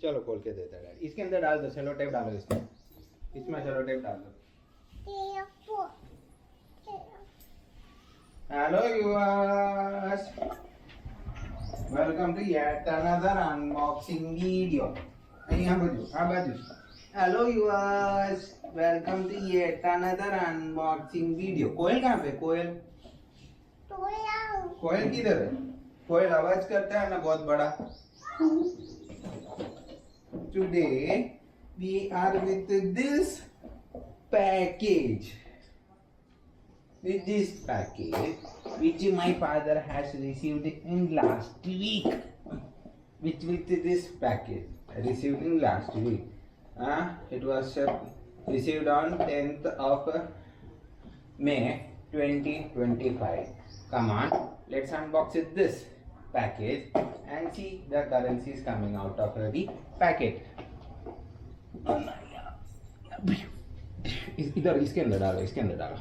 चलो खोल के देता है। इसके अंदर डाल दो, सेलो टेप डालो इसमें, इसमें सेलो टेप डाल दो। Hello viewers, welcome to yet another unboxing video. यहाँ बाजू, हाँ बाजू। Hello viewers, welcome to yet another unboxing video. Koyal कहाँ पे? कोयल कोयल किधर है? कोयल आवाज करता है ना बहुत बड़ा। Today we are with this package. With this package, which my father has received in last week. Which with this package received in last week. It was received on 10th of May 2025. Come on, let's unbox it, this package and see the currencies coming out of the packet. इधर इसके अंदर डालो, इसके अंदर डालो,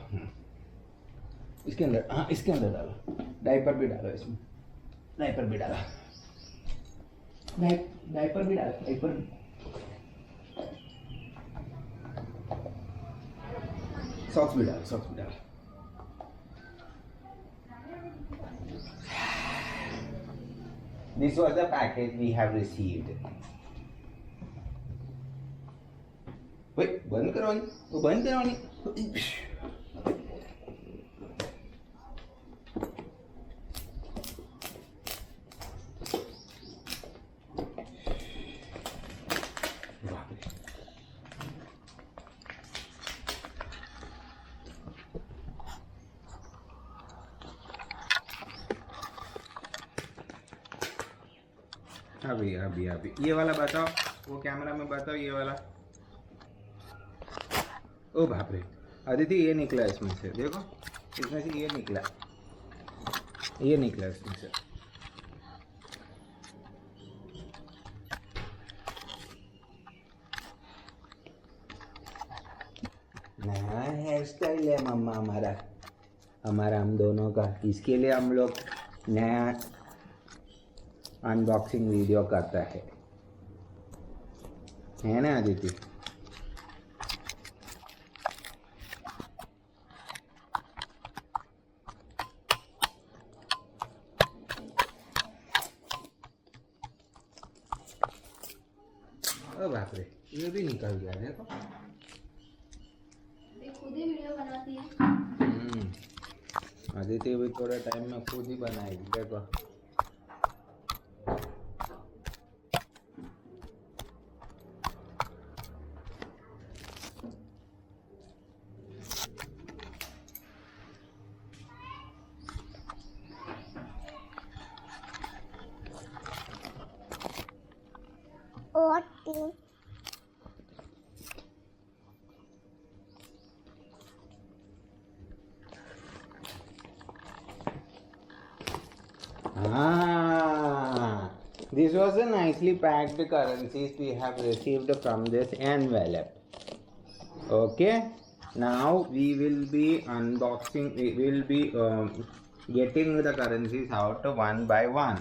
इसके अंदर, हाँ इसके अंदर डालो। डायपर भी डालो इसमें, डायपर भी डालो, डायपर भी डालो, डायपर। सॉक्स भी डालो, सॉक्स भी डालो। This was the package we have received. Wait, बंद करो नहीं, वो बंद करो नहीं। अभी ये वाला बताओ, वो कैमरा में बताओ ये वाला। ओ बाप रे, अदिति ये निकला इसमें से, देखो इसमें से ये निकला, ये निकला इसमें से। नया हेयर स्टाइल है मम्मा हमारा हम दोनों का। इसके लिए हम लोग नया अनबॉक्सिंग वीडियो करता है ना अदिति? ओ बाप रे, ये भी निकल गया, देखो खुद ही वीडियो बनाती है। अदिति भी थोड़े टाइम में खुद ही बनाएगी, देखो। This was a nicely packed currencies we have received from this envelope. Okay, now we will be unboxing, we will be getting the currencies out one by one.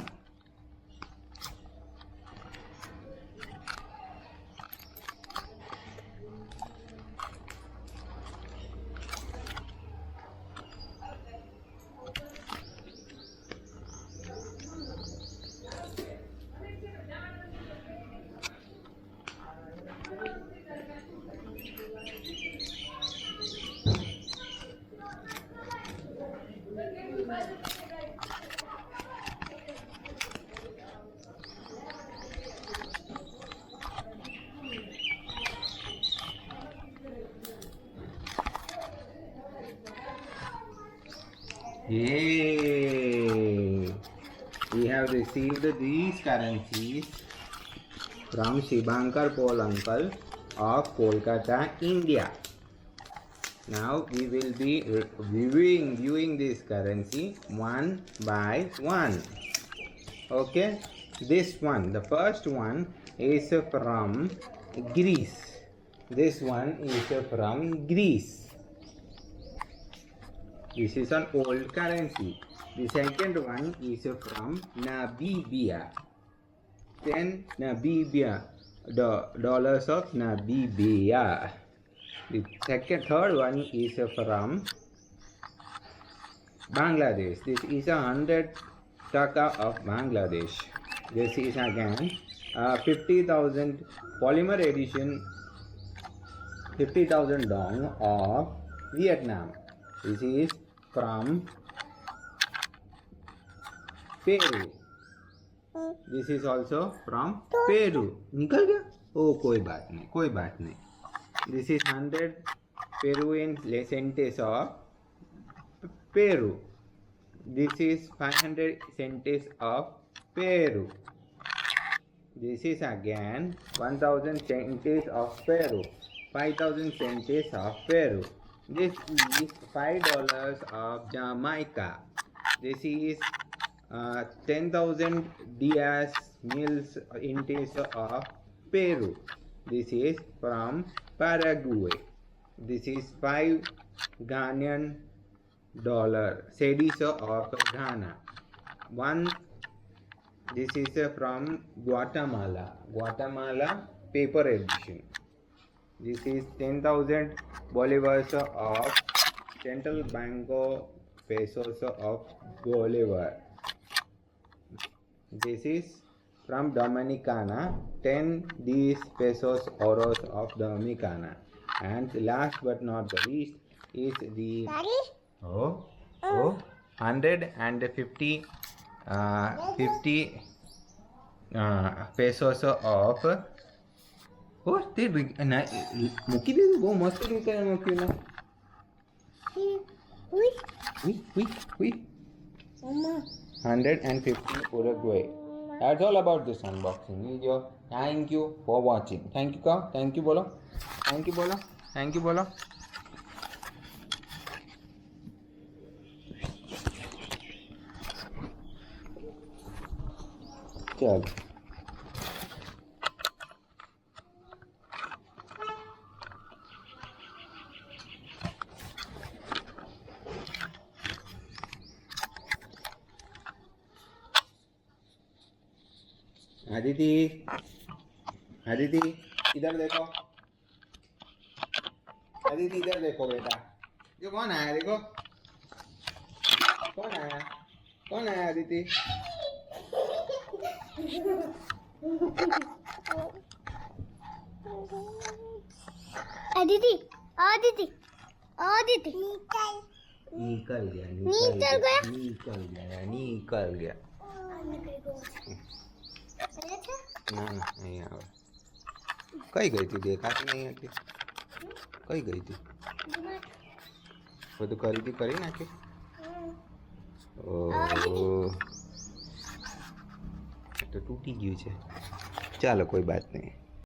Yay! We have received these currencies from Shibankar Paul uncle of Kolkata, India. Now we will be viewing this currency one by one. Okay, this one, the first one is from Greece. This one is from Greece. This is an old currency. The second one is from Namibia. Then Namibia. dollars of Namibia. The third one is from Bangladesh. This is 100 taka of Bangladesh. This is again 50,000 polymer edition, 50,000 dong of Vietnam. This is from Peru. This is also from Peru. निकल गया? Oh, कोई बात नहीं, कोई बात नहीं. This is 100 Peruvian centes of Peru. This is 500 centes of Peru. This is again 1000 centes of Peru. 5000 centes of Peru. This is $5 of Jamaica. This is 10,000 Diaz mills inches of Peru. This is from Paraguay. This is 5 Ghanaian dollar cedis of Ghana. This is from Guatemala. Guatemala paper edition. This is 10,000 bolivars of Central Banco pesos of Bolivar. This is from Dominicana, 10 these pesos euros of Dominicana. And last but not the least is the 150 pesos of ते मुकी दे वो मस्त रुका है मुकी ना हुई 150 Uruguay. That's all about this unboxing video. Thank you for watching. Thank you ka. Thank you bolo. Thank you bolo. Thank you bolo. चल आदिति आदिति इधर देखो आदिति इधर देखो बेटा ये कौन आया देखो कौन आया आदिति आदिति आदिति आदिति निकल गया ना नहीं आवा कहीं गई थी देखा नहीं आती कहीं गई थी वो तो करी ना के ओ तो टूटी गई है चलो कोई बात नहीं